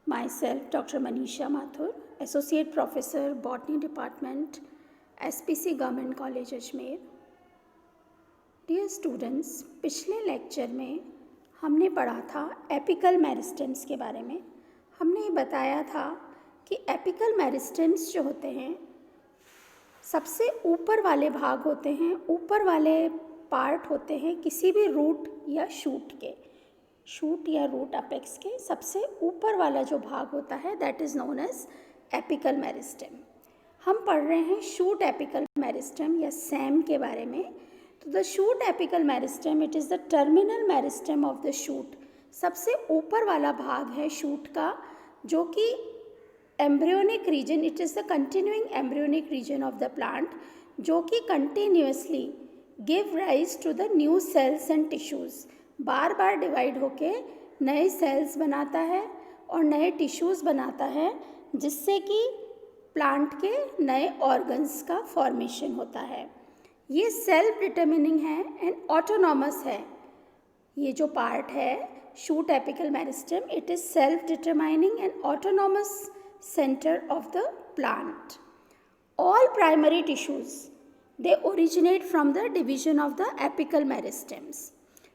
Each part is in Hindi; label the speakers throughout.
Speaker 1: Myself, Dr. Manisha Mathur, Associate Professor, Botany Department, SPC Government College Ajmer. Dear students, पिछले लेक्चर में हमने पढ़ा था एपिकल मेरिस्टेम्स के बारे में. हमने ये बताया था कि एपिकल मेरिस्टेम्स जो होते हैं सबसे ऊपर वाले भाग होते हैं, ऊपर वाले पार्ट होते हैं किसी भी रूट या शूट के, शूट या रूट अपेक्स के सबसे ऊपर वाला जो भाग होता है that is known as apical meristem. हम पढ़ रहे हैं शूट एपिकल मेरिस्टेम या सैम के बारे में. तो the shoot apical meristem it is the terminal meristem of the shoot. सबसे ऊपर वाला भाग है शूट का जो कि embryonic region, it is the continuing embryonic region of the plant जो कि continuously give rise to the new cells and tissues. बार बार डिवाइड होके नए सेल्स बनाता है और नए टिश्यूज़ बनाता है जिससे कि प्लांट के नए ऑर्गन्स का फॉर्मेशन होता है. ये सेल्फ डिटर्मिनिंग है एंड ऑटोनॉमस है. ये जो पार्ट है shoot apical meristem it is self determining and autonomous centre of the plant. All primary tissues they originate from the division of the apical meristems.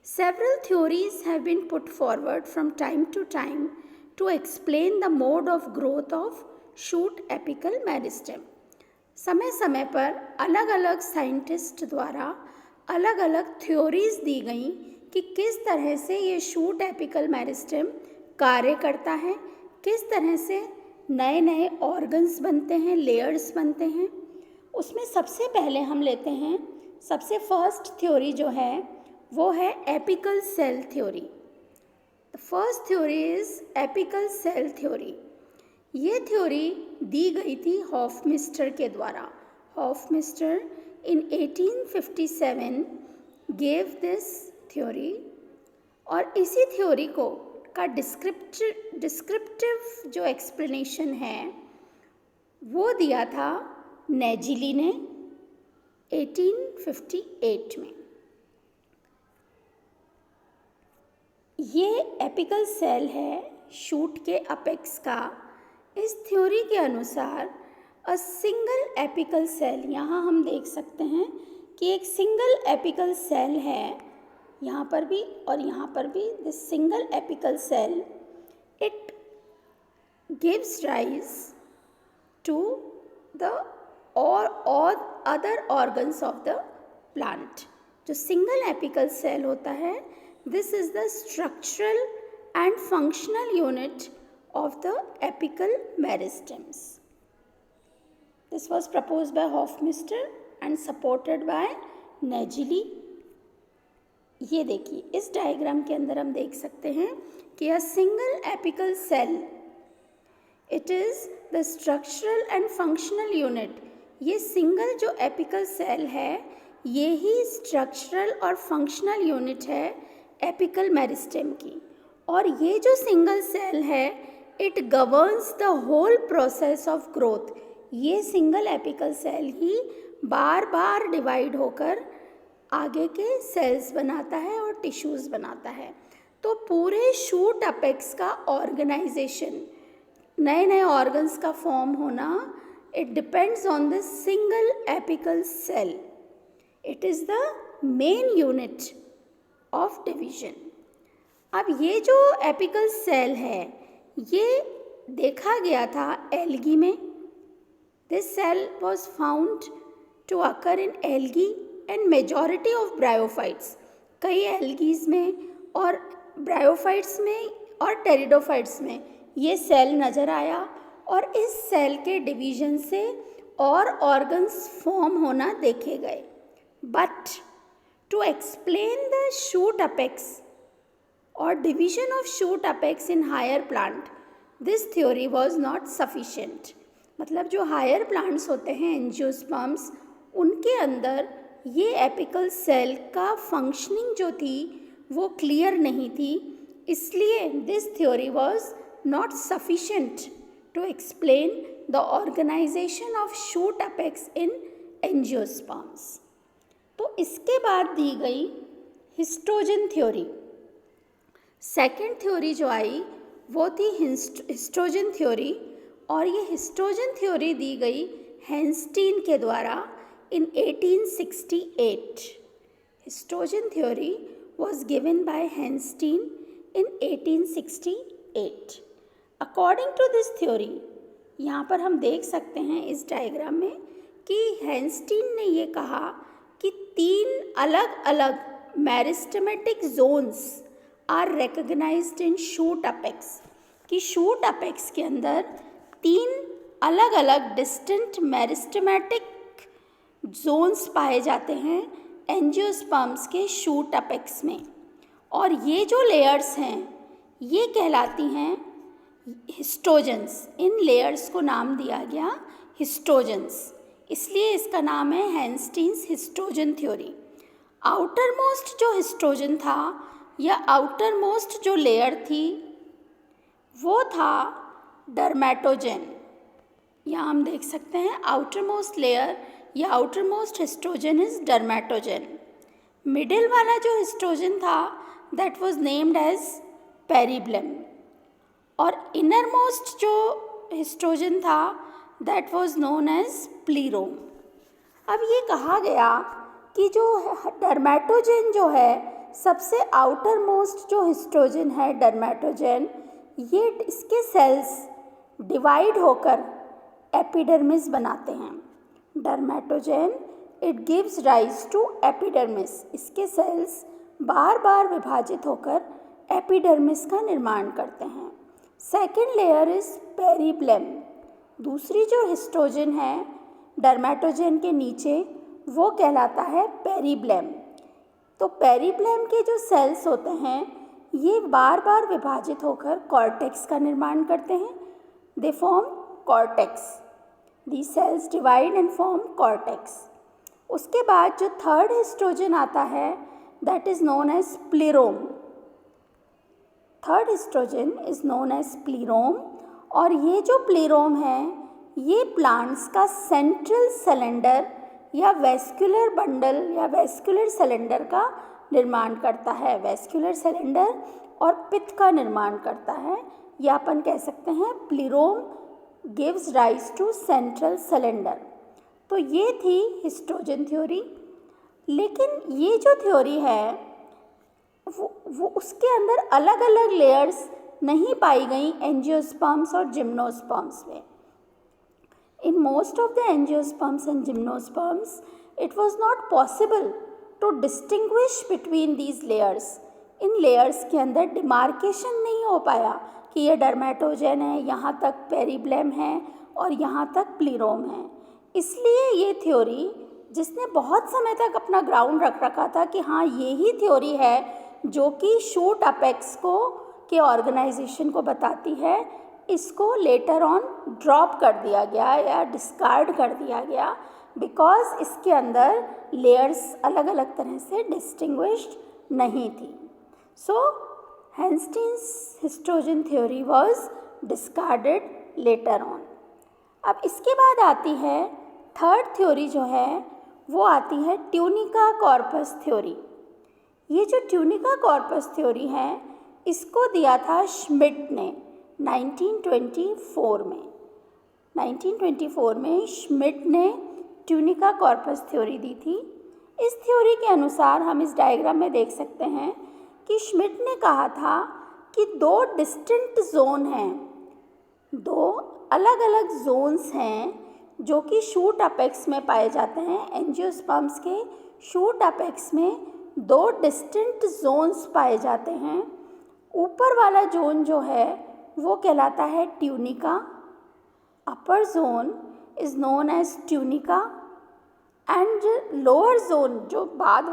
Speaker 1: Several theories have been put forward from time to time to explain the mode of growth of shoot apical meristem. समय समय पर अलग अलग साइंटिस्ट द्वारा अलग अलग थ्योरीज दी गई कि किस तरह से ये शूट एपिकल मेरिस्टेम कार्य करता है, किस तरह से नए नए ऑर्गन्स बनते हैं, लेयर्स बनते हैं. उसमें सबसे पहले हम लेते हैं सबसे फर्स्ट थ्योरी जो है वो है apical cell theory. The first theory is apical cell theory. ये थ्योरी दी गई थी हॉफमिस्टर के द्वारा. Hofmeister in 1857 gave this theory और इसी थ्योरी को का डिस्क्रिप्टिव जो एक्सप्लेनेशन है वो दिया था नेजिली ने 1858 में. ये एपिकल सेल है शूट के अपेक्स का. इस थ्योरी के अनुसार अ सिंगल एपिकल सेल, यहाँ हम देख सकते हैं कि एक सिंगल एपिकल सेल है यहाँ पर भी और यहाँ पर भी. This single apical cell it gives rise to the और other organs of the plant. जो सिंगल एपिकल सेल होता है this is the structural and functional unit of the apical meristems. This was proposed by Hofmeister and supported by Nageli. ये देखिए इस डायग्राम के अंदर हम देख सकते हैं कि a single apical cell it is the structural and functional unit. ये सिंगल जो एपिकल सेल है ये ही स्ट्रक्चरल और फंक्शनल यूनिट है एपिकल मेरिस्टेम की. और ये जो सिंगल सेल है it governs the whole process of growth. ये सिंगल एपिकल सेल ही बार बार डिवाइड होकर आगे के सेल्स बनाता है और टिश्यूज़ बनाता है. तो पूरे शूट अपेक्स का ऑर्गेनाइजेशन, नए नए ऑर्गन्स का फॉर्म होना it depends on the single apical cell. It is the main unit of division. अब ये जो एपिकल सेल है ये देखा गया था एल्गी में. This cell was found to occur in algae and majority of bryophytes. कई एल्गीज में और ब्रायोफाइट्स में और टेरिडोफाइट्स में ये सेल नज़र आया और इस सेल के डिवीजन से और ऑर्गन्स फॉर्म होना देखे गए. But to explain the shoot apex और division of shoot apex in higher plant this theory was not sufficient. मतलब जो हायर प्लांट्स होते हैं एंजियोस्पर्म्स उनके अंदर ये एपिकल सेल का फंक्शनिंग जो थी वो क्लियर नहीं थी. इसलिए this theory was not sufficient to explain the organization of shoot apex in angiosperms. तो इसके बाद दी गई हिस्टोजन थ्योरी. सेकेंड थ्योरी जो आई वो थी हिस्टोजन थ्योरी, और ये हिस्टोजन थ्योरी दी गई हैंस्टीन के द्वारा in 1868. Histogen theory was given by Einstein in 1868. According to this theory, यहाँ पर हम देख सकते हैं इस डायग्राम में कि हैंस्टीन ने ये कहा कि 3 अलग अलग meristematic zones are recognised in shoot apex, कि शूट अपेक्स के अंदर 3 अलग अलग डिस्टेंट मेरिस्टेमेटिक जोन्स पाए जाते हैं एंजियोस्पर्म्स के शूट अपेक्स में, और ये जो लेयर्स हैं ये कहलाती हैं हिस्टोजेंस। इन लेयर्स को नाम दिया गया हिस्टोजेंस, इसलिए इसका नाम है हैंस्टीन्स हिस्टोजन थ्योरी। आउटर मोस्ट जो हिस्टोजन था या आउटर मोस्ट जो लेयर थी वो था डर्मेटोजेन। यहाँ हम देख सकते हैं आउटर मोस्ट लेयर या outer most histogen is डर्मेटोजेन। Middle वाला जो हिस्टोजन था दैट वाज नेम्ड एज पेरिब्लम, और इनर मोस्ट जो हिस्टोजन था दैट वाज नोन एज प्लीरोम। अब ये कहा गया कि जो डर्मेटोजेन जो है सबसे आउटर मोस्ट जो हिस्टोजन है डर्मेटोजेन, ये इसके सेल्स डिवाइड होकर एपिडर्मिस बनाते हैं। Dermatogen it gives rise to epidermis, इसके सेल्स बार बार विभाजित होकर एपिडर्मिस का निर्माण करते हैं। सेकेंड लेयर इज पेरिब्लम, दूसरी जो हिस्टोजन है डर्मेटोजेन के नीचे वो कहलाता है पेरिब्लम। तो पेरिब्लम के जो सेल्स होते हैं ये बार बार विभाजित होकर कॉर्टेक्स का निर्माण करते हैं। They form cortex, these cells divide and form cortex। उसके बाद जो थर्ड हिस्टोजन आता है that is known as plerome। Third histogen is known as plerome, और ये जो प्लेरोम है ये प्लांट्स का सेंट्रल सिलेंडर या वेस्कुलर बंडल या वेस्कुलर सिलेंडर का निर्माण करता है। वेस्कुलर सिलेंडर और पित्त का निर्माण करता है, या अपन कह सकते हैं plerome gives rise to central cylinder. तो ये थी हिस्टोजन थ्योरी, लेकिन ये जो थ्योरी है वो उसके अंदर अलग अलग लेयर्स नहीं पाई गई एंजियोस्पर्म्स और जिम्नोस्पर्म्स में। In most of the angiosperms and gymnosperms, it was not possible to distinguish between these layers। In layers के अंदर demarcation नहीं हो पाया कि ये डर्मेटोजेन है, यहाँ तक पेरिब्लम है और यहाँ तक प्लीरोम है। इसलिए ये थ्योरी जिसने बहुत समय तक अपना ग्राउंड रख रखा था कि हाँ ये ही थ्योरी है जो कि शूट अपेक्स को के ऑर्गेनाइजेशन को बताती है, इसको लेटर ऑन ड्रॉप कर दिया गया या डिस्कार्ड कर दिया गया, बिकॉज इसके अंदर लेयर्स अलग अलग तरह से डिस्टिंग्विश्ड नहीं थी। So Hanstein's histogen theory was discarded later on. अब इसके बाद आती है थर्ड थ्योरी जो है वो आती है ट्यूनिका कॉर्पस थ्योरी। ये जो ट्यूनिका कॉर्पस थ्योरी है इसको दिया था श्मिट ने 1924 में। 1924 में श्मिट ने ट्यूनिका कॉर्पस थ्योरी दी थी। इस थ्योरी के अनुसार हम इस डायग्राम में देख सकते हैं कि श्मिट ने कहा था कि दो डिस्टिंक्ट जोन हैं, दो अलग अलग जोन्स हैं जो कि शूट अपेक्स में पाए जाते हैं। एंजियोस्पर्म्स के शूट अपेक्स में दो डिस्टिंक्ट जोन्स पाए जाते हैं। ऊपर वाला जोन जो है वो कहलाता है tunica, upper zone is known as tunica, and lower zone जो बाद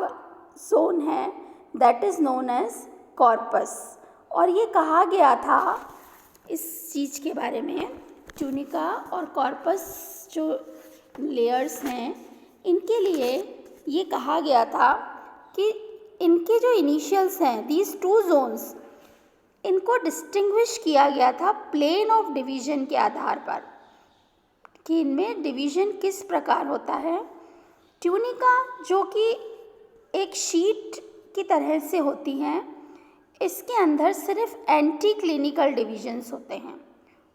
Speaker 1: जोन है that is known as corpus. और ये कहा गया था इस चीज़ के बारे में, ट्यूनिका और कॉर्पस जो लेयर्स हैं इनके लिए ये कहा गया था कि इनके जो इनिशियल्स हैं दीज टू जोन्स, इनको डिस्टिंग्विश किया गया था प्लेन ऑफ डिवीज़न के आधार पर कि इनमें डिवीज़न किस प्रकार होता है। ट्यूनिका जो कि एक शीट की तरह से होती हैं, इसके अंदर सिर्फ एंटी क्लिनिकल डिविजन्स होते हैं।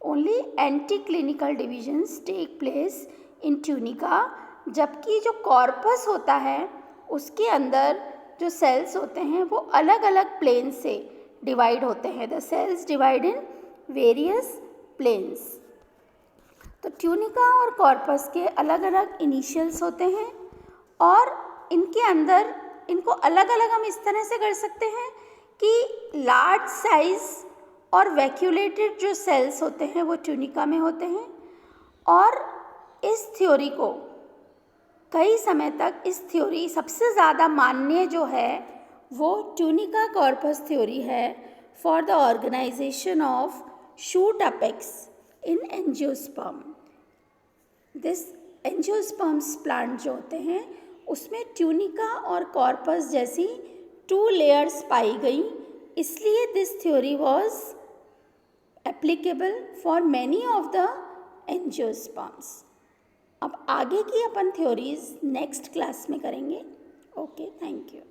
Speaker 1: Only anticlinal divisions take place in tunica, जबकि जो कॉर्पस होता है उसके अंदर जो सेल्स होते हैं वो अलग अलग प्लेन से डिवाइड होते हैं। The cells divide in various planes. तो ट्यूनिका और कॉर्पस के अलग अलग इनिशियल्स होते हैं और इनके अंदर इनको अलग अलग हम इस तरह से कर सकते हैं कि लार्ज साइज और वैक्यूलेटेड जो सेल्स होते हैं वो ट्यूनिका में होते हैं। और इस थ्योरी को कई समय तक, इस थ्योरी सबसे ज़्यादा मान्य जो है वो ट्यूनिका कॉर्पस थ्योरी है for the organisation of shoot apex in angiosperm. This angiosperms plant जो होते हैं उसमें ट्यूनिका और कॉर्पस जैसी 2 लेयर्स पाई गई, इसलिए this theory was applicable for many of the angiosperms. अब आगे की अपन थ्योरीज नेक्स्ट क्लास में करेंगे। Okay, thank you.